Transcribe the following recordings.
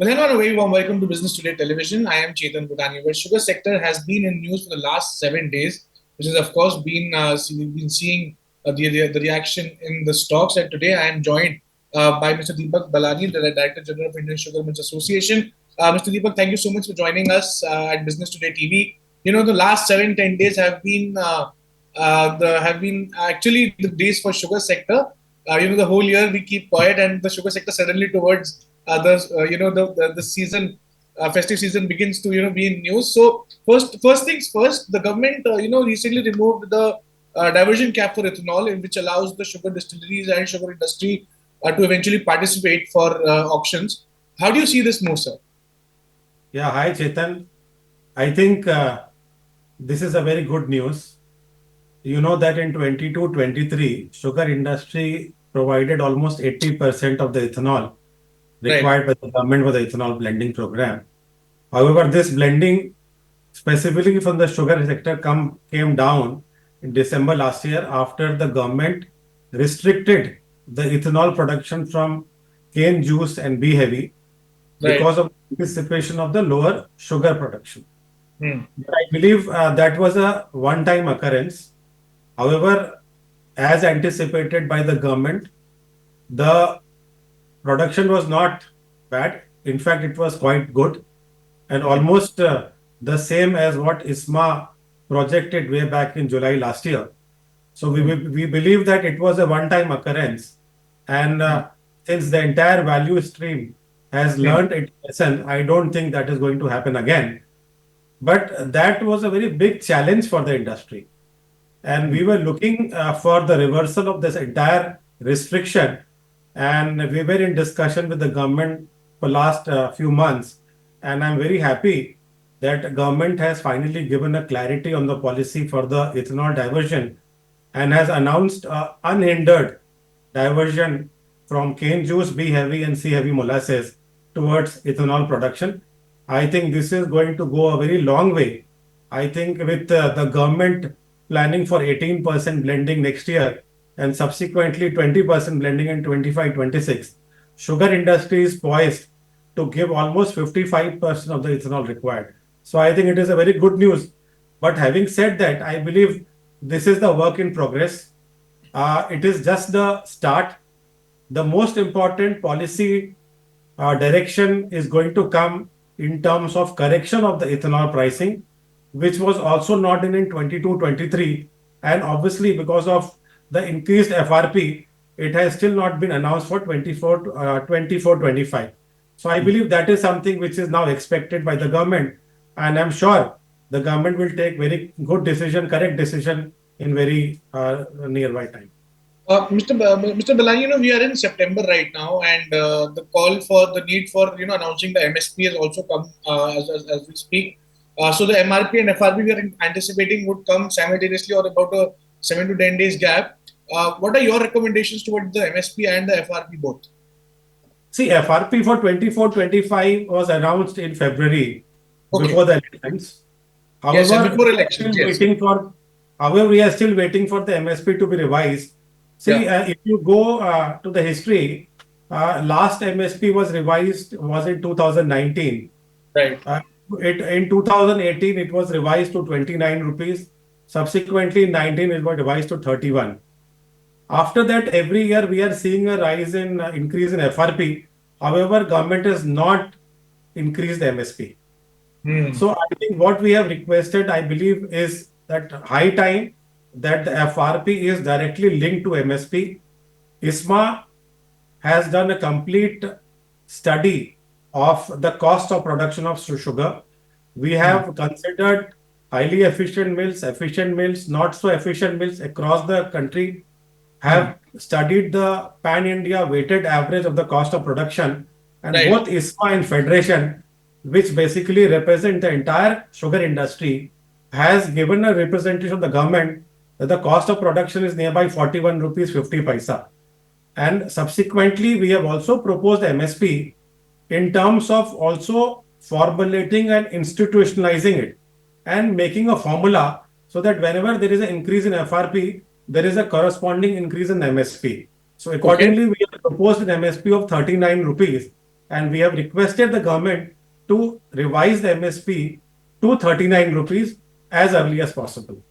Well, hello and a very warm welcome to Business Today Television. I am Chetan Bhutani. Where sugar sector has been in news for the last 7 days, which has of course been we've been seeing the reaction in the stocks. And today I am joined by Mr. Deepak Ballani, the Director General of Indian Sugar Mills Association. Mr. Deepak, thank you so much for joining us at Business Today TV. You know, the last 7-10 days have been actually the days for sugar sector. The whole year we keep quiet, and the sugar sector suddenly towards the season, festive season begins to be in news. So first things first, the government recently removed the diversion cap for ethanol, in which allows the sugar distilleries and sugar industry to eventually participate for auctions. How do you see this move, sir? Yeah, hi Chetan. I think this is a very good news. You know that in 22-23, sugar industry provided almost 80% of the ethanol Right. required by the government for the ethanol blending program. However, this blending specifically from the sugar sector came down in December last year after the government restricted the ethanol production from cane juice and B heavy Right. because of anticipation of the lower sugar production. Hmm. I believe that was a one-time occurrence. However, as anticipated by the government, the production was not bad. In fact, it was quite good and almost the same as what ISMA projected way back in July last year. So we believe that it was a one-time occurrence. And since the entire value stream has Hmm. learned its lesson, I don't think that is going to happen again. But that was a very big challenge for the industry. And Hmm. we were looking for the reversal of this entire restriction. And we were in discussion with the government for last few months. And I'm very happy that government has finally given a clarity on the policy for the ethanol diversion and has announced unhindered diversion from cane juice, B heavy and C heavy molasses towards ethanol production. I think this is going to go a very long way. I think with the government planning for 18% blending next year and subsequently 20% blending in 25-26, sugar industry is poised to give almost 55% of the ethanol required. So I think it is a very good news. But having said that, I believe this is the work in progress. It is just the start. The most important policy direction is going to come in terms of correction of the ethanol pricing, which was also not in 22-23. And obviously, because of the increased FRP, it has still not been announced for 24-25. So I believe that is something which is now expected by the government. And I'm sure the government will take very good decision, correct decision in very nearby time. Mr. Bellani, we are in September right now, and the call for the need for announcing the MSP has also come as we speak. So the MRP and FRP we are anticipating would come simultaneously or about a 7 to 10 days gap. What are your recommendations towards the MSP and the FRP both? See, FRP for 24-25 was announced in February Okay. before the elections. Yes, and However, before we are elections, still yes. waiting for, however, we are still waiting for the MSP to be revised. Yeah. See, if you go to the history, last MSP was revised was in 2019. Right. Uh, in 2018, it was revised to 29 rupees. Subsequently, in 19, it was revised to 31. After that, every year we are seeing a rise in increase in FRP. However, government has not increased the MSP. Hmm. So I think what we have requested, I believe, is that high time that the FRP is directly linked to MSP. ISMA has done a complete study of the cost of production of sugar. We Hmm. have considered highly efficient mills, not so efficient mills across the country, Hmm. have studied the pan India weighted average of the cost of production, and Right. both ISMA and Federation, which basically represent the entire sugar industry, has given a representation of the government that the cost of production is nearby 41 rupees 50 paisa. And subsequently, we have also proposed MSP in terms of also formulating and institutionalizing it and making a formula so that whenever there is an increase in FRP, there is a corresponding increase in MSP. So Okay. accordingly, we have proposed an MSP of 39 rupees. and we have requested the government to revise the MSP to 39 rupees as early as possible.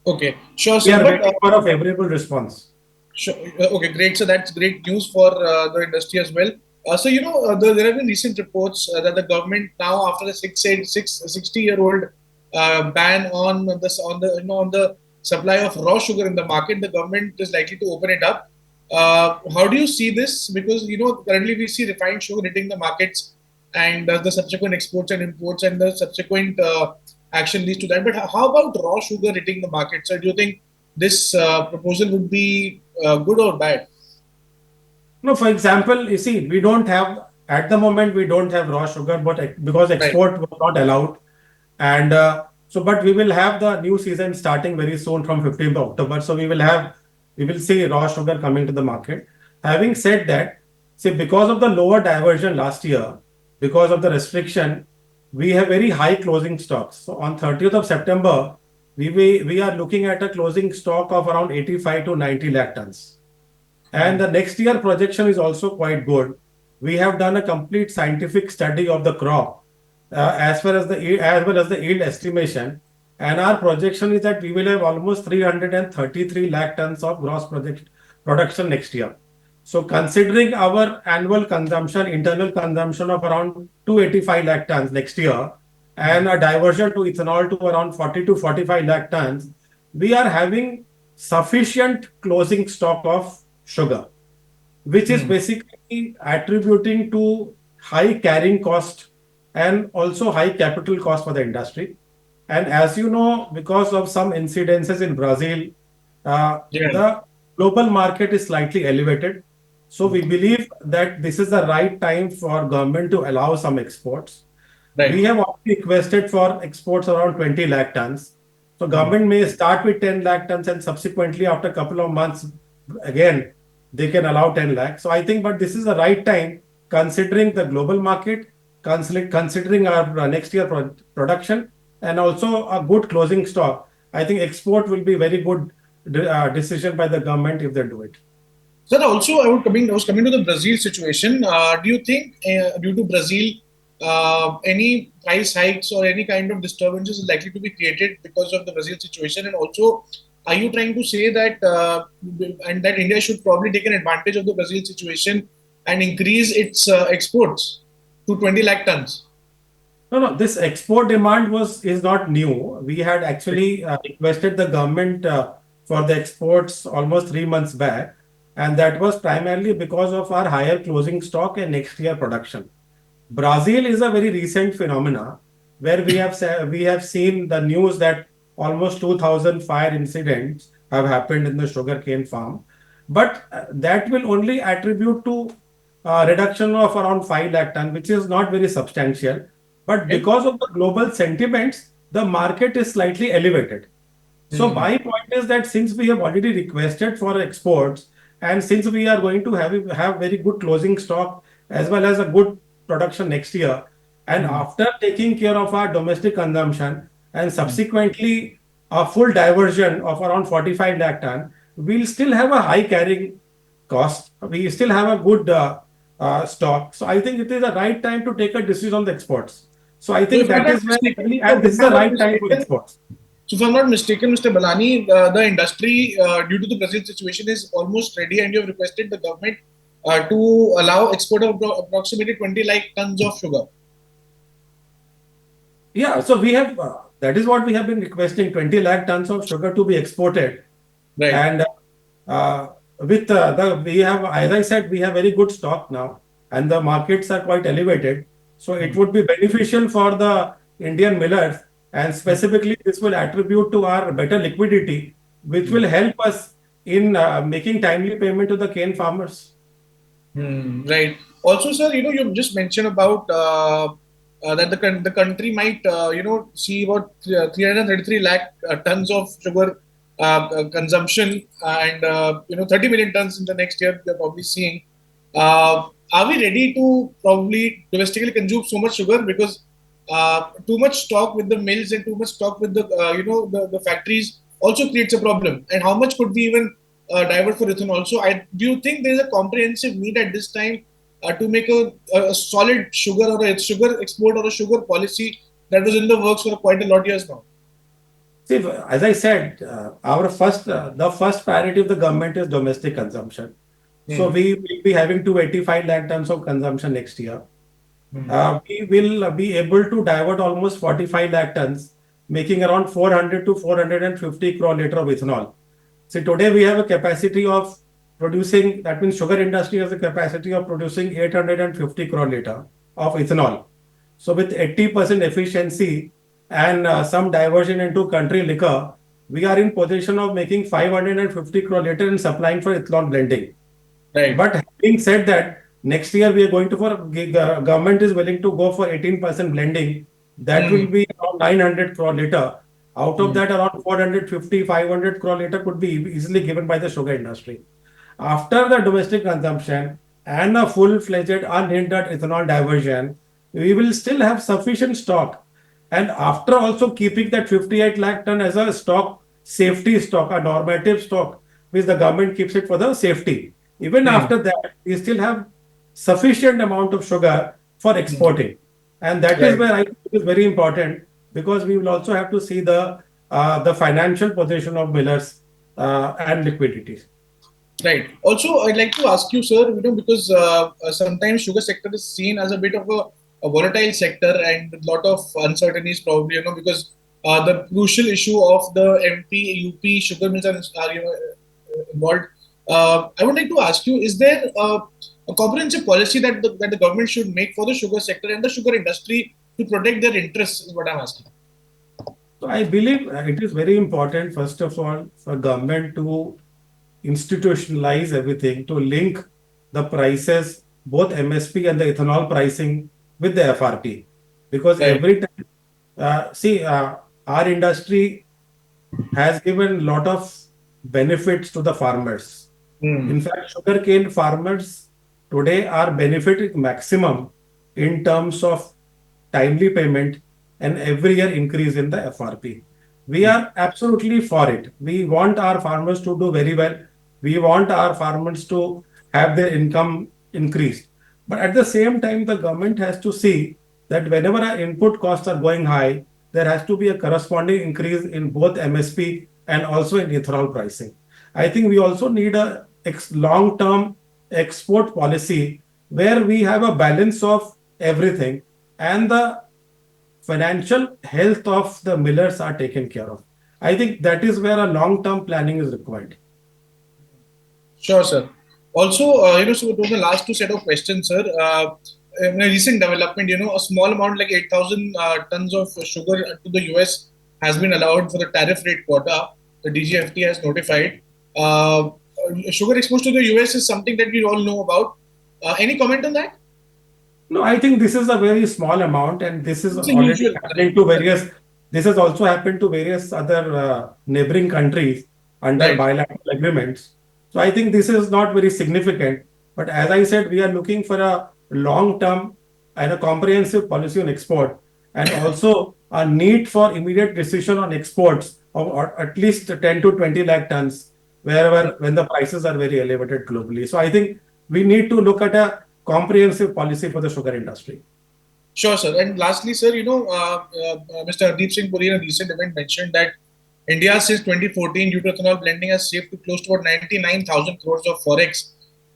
Okay, sure, We sir. are But waiting for a favorable response. sure. Okay, great. So that's great news for the industry as well. There have been recent reports that the government now, after a 60-year-old ban on the supply of raw sugar in the market, the government is likely to open it up. How do you see this? Because currently we see refined sugar hitting the markets, and the subsequent exports and imports and the subsequent action leads to that. But how about raw sugar hitting the market? So do you think this proposal would be good or bad? No, for example, you see, we don't have, at the moment, we don't have raw sugar, but because Right. export was not allowed. And but we will have the new season starting very soon from 15th of October. So we will see raw sugar coming to the market. Having said that, see, because of the lower diversion last year, because of the restriction, we have very high closing stocks. So on 30th of September, we are looking at a closing stock of around 85 to 90 lakh tons. And the next year projection is also quite good. We have done a complete scientific study of the crop as well as the yield estimation. And our projection is that we will have almost 333 lakh tons of production next year. So considering our annual consumption, internal consumption of around 285 lakh tons next year, and a diversion to ethanol to around 40 to 45 lakh tons, we are having sufficient closing stock of sugar, which is Hmm. basically attributing to high carrying cost and also high capital cost for the industry. And as you know, because of some incidences in Brazil, Yeah. the global market is slightly elevated. So we believe that this is the right time for government to allow some exports. We Right. have already requested for exports around 20 lakh tons. So Hmm. government may start with 10 lakh tons and subsequently after a couple of months, again, they can allow 10 lakh. So I think, but this is the right time considering the global market, considering our next year production and also a good closing stock. I think export will be very good decision by the government if they do it. Sir, also I was coming to the Brazil situation. Do you think due to Brazil, any price hikes or any kind of disturbances is likely to be created because of the Brazil situation? And also, are you trying to say that and that India should probably take an advantage of the Brazil situation and increase its exports to 20 lakh tons? No, no, this export demand is not new. We had actually requested the government for the exports almost 3 months back, and that was primarily because of our higher closing stock and next year production. Brazil is a very recent phenomena where we have seen the news that almost 2,000 fire incidents have happened in the sugarcane farm, but that will only attribute to reduction of around 5 lakh ton, which is not very substantial. But Okay. because of the global sentiments, the market is slightly elevated. So Hmm. my point is that since we have already requested for exports, and since we are going to have very good closing stock as well as a good production next year, and Hmm. after taking care of our domestic consumption and Hmm. subsequently a full diversion of around 45 lakh ton, we'll still have a high carrying cost. We still have a good stock. So I think it is the right time to take a decision on the exports. So I So think that is where really, and this is the right time for exports. if I'm not mistaken, Mr. Ballani, the industry, due to the Brazil situation, is almost ready, and you have requested the government to allow export of approximately 20 lakh tons of sugar. Yeah, so we have that is what we have been requesting 20 lakh tons of sugar to be exported. Right. And with the we have, as I said, we have very good stock now, and the markets are quite elevated. So it Hmm. would be beneficial for the Indian millers, and specifically, this will attribute to our better liquidity, which Hmm. will help us in making timely payment to the cane farmers. Hmm. Right. Also, sir, you just mentioned about that the country might, see about 333 lakh tons of sugar consumption and, 30 million tons in the next year. We're probably seeing. Are we ready to probably domestically consume so much sugar? Because too much stock with the mills and too much stock with the factories also creates a problem. And how much could we even divert for ethanol? So, do you think there is a comprehensive need at this time to make a solid sugar or a sugar export or a sugar policy that was in the works for quite a lot of years now? See, as I said, the first priority of the government is domestic consumption. So Hmm. we will be having 285 lakh tons of consumption next year. Hmm. We will be able to divert almost 45 lakh tons, making around 400 to 450 crore liter of ethanol. See, today we have a capacity of producing, that means sugar industry has a capacity of producing 850 crore liter of ethanol. So with 80% efficiency and some diversion into country liquor, we are in position of making 550 crore liter and supplying for ethanol blending. Right. But having said that, next year we are going to government is willing to go for 18% blending. That will Hmm. be around 900 crore liter. Out of Hmm. that, around 450, 500 crore liter could be easily given by the sugar industry. After the domestic consumption and a full-fledged unhindered ethanol diversion, we will still have sufficient stock. And after also keeping that 58 lakh ton as a stock, safety stock, a normative stock, which the government keeps it for the safety. Even Hmm. after that, we still have sufficient amount of sugar for Hmm. exporting. And that is Right. where I think is very important because we will also have to see the financial position of millers and liquidity. Right. Also, I'd like to ask you, sir, because sometimes sugar sector is seen as a bit of a volatile sector and with lot of uncertainties probably, because the crucial issue of the MP, UP sugar mills are involved. I would like to ask you, is there a comprehensive policy that the government should make for the sugar sector and the sugar industry to protect their interests is what I'm asking. So I believe it is very important, first of all, for government to institutionalize everything, to link the prices, both MSP and the ethanol pricing with the FRP. Because Right. every time, our industry has given lot of benefits to the farmers. Hmm. In fact, sugarcane farmers today are benefiting maximum in terms of timely payment and every year increase in the FRP. We are absolutely for it. We want our farmers to do very well. We want our farmers to have their income increased. But at the same time, the government has to see that whenever our input costs are going high, there has to be a corresponding increase in both MSP and also in ethanol pricing. I think we also need a long-term export policy where we have a balance of everything and the financial health of the millers are taken care of. I think that is where a long-term planning is required. Sure, sir. Also, so it was the last two set of questions, sir. In a recent development, a small amount like 8,000 tons of sugar to the US has been allowed for the tariff rate quota. The DGFT has notified. Sugar exports to the US is something that we all know about. Any comment on that? No, I think this is a very small amount, and this is It's a already usual, happening correct? to Correct. various. This has also happened to various other neighboring countries under Right. bilateral agreements. So I think this is not very significant. But as I said, we are looking for a long-term and a comprehensive policy on export, and also a need for immediate decision on exports of or at least 10 to 20 lakh tons wherever when the prices are very elevated globally. So I think we need to look at a comprehensive policy for the sugar industry. Sure, sir. And lastly, sir, Mr. Deep Singh Puri in a recent event mentioned that India since 2014 due to ethanol blending has saved to close to about 99,000 crores of forex.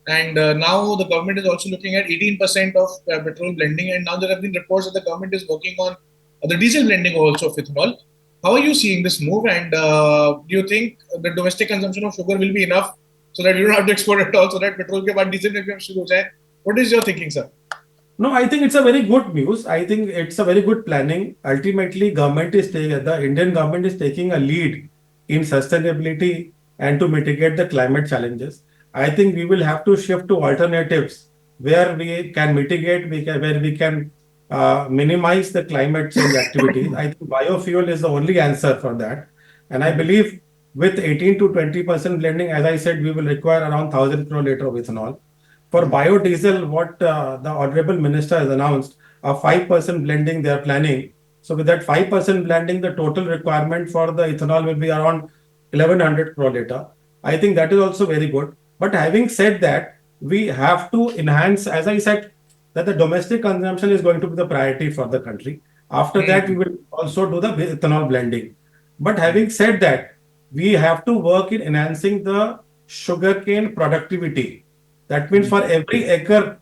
And now the government is also looking at 18% of petrol blending. And now there have been reports that the government is working on the diesel blending also of ethanol. How are you seeing this move? And do you think the domestic consumption of sugar will be enough so that you don't have to export at all, so that petrol के बाद diesel में भी हम शुरू हो जाए? What is your thinking, sir? No, I think it's a very good news. I think it's a very good planning. Ultimately, the Indian government is taking a lead in sustainability and to mitigate the climate challenges. I think we will have to shift to alternatives where we can mitigate, where we can minimize the climate change activities. I think biofuel is the only answer for that. And I Hmm. believe with 18 to 20% blending, as I said, we will require around 1,000 crore liter of ethanol. For Hmm. biodiesel, what the Honorable Minister has announced, a 5% blending they are planning. So with that 5% blending, the total requirement for the ethanol will be around 1,100 crore liter. I think that is also very good. But having said that, we have to enhance, as I said, that the domestic consumption is going to be the priority for the country. After that, we Hmm. will also do the ethanol blending. But Hmm. having said that, we have to work in enhancing the sugarcane productivity. That means Hmm. for every acre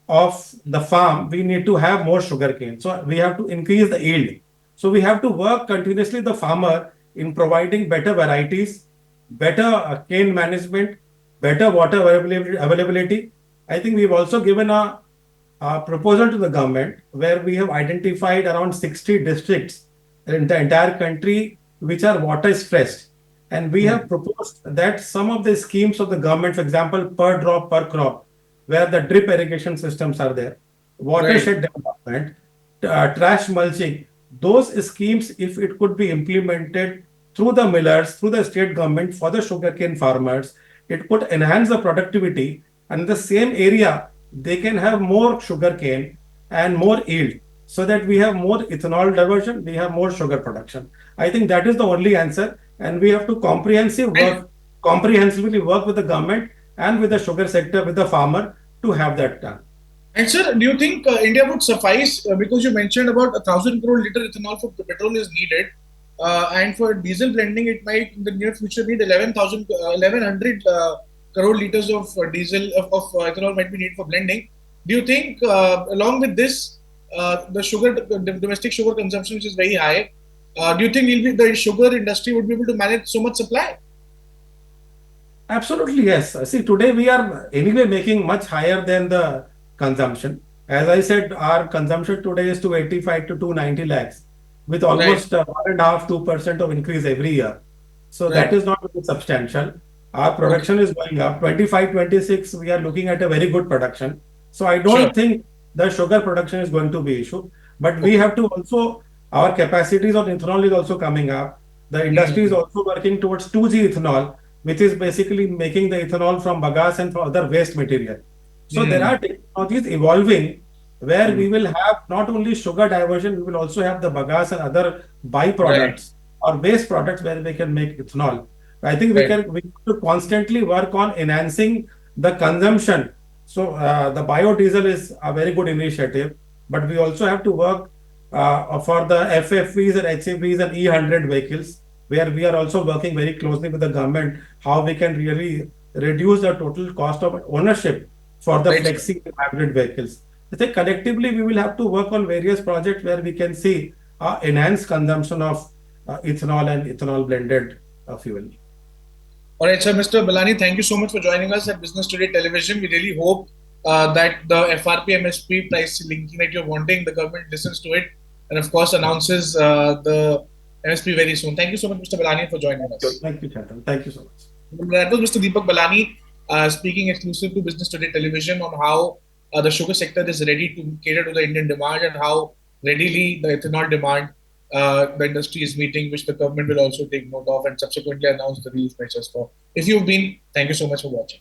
of the farm, we need to have more sugarcane. So we have to increase the yield. So we have to work continuously the farmer in providing better varieties, better cane management, better water availability. I think we've also given a proposal to the government where we have identified around 60 districts in the entire country which are water stressed. And we have Hmm. proposed that some of the schemes of the government, for example, per drop per crop, where the drip irrigation systems are there, Right. watershed development, trash mulching, those schemes, if it could be implemented through the millers, through the state government for the sugarcane farmers, it could enhance the productivity, and in the same area they can have more sugarcane and more yield, so that we have more ethanol diversion, we have more sugar production. I think that is the only answer, and we have to And comprehensively work with the government and with the sugar sector, with the farmer to have that done. sir, do you think India would suffice? Because you mentioned about 1,000 crore liter ethanol for the petrol is needed, and for diesel blending, it might in the near future need 1,100 crore liters of diesel of ethanol might be needed for blending. Do you think, along with this, the domestic sugar consumption, which is very high, do you think the sugar industry would be able to manage so much supply? Absolutely, yes. See, today we are anyway making much higher than the consumption. As I said, our consumption today is 285 to 290 lakhs, with Right, almost 1.5, 2% of increase every year. So that right. is not very substantial. Our Okay, production is going up. 25, 26, we are looking at a very good production. So I sure. don't think the sugar production is going to be issue. But we Okay. have to also, our capacities on ethanol is also coming up. The industry is Hmm. also working towards 2G ethanol, which is basically making the ethanol from bagasse and from other waste material. So there are Hmm. technologies evolving where Hmm. we will have not only sugar diversion, we will also have the bagasse and other Right, byproducts or waste products where we can make ethanol. I think right. we have to constantly work on enhancing the consumption. So the biodiesel is a very good initiative, but we also have to work for the FFVs and HFVs and E100 vehicles, where we are also working very closely with the government, how we can really reduce the total cost of ownership for the Right, sir. flexi and hybrid vehicles. I think collectively we will have to work on various projects where we can see enhanced consumption of ethanol and ethanol blended fuel. All right, sir. Mr. Ballani, thank you so much for joining us at Business Today Television. We really hope that the FRP MSP price linking that you're wanting, the government listens to it and, of course, announces the MSP very soon. Thank you so much, Mr. Ballani, for joining us. Thank you, Chetan. Thank you so much. That was Mr. Deepak Ballani speaking exclusive to Business Today Television on how the sugar sector is ready to cater to the Indian demand and how readily the ethanol demand the industry is meeting, which the government will also take note of and subsequently announce the relief measures for. If you've been, thank you so much for watching.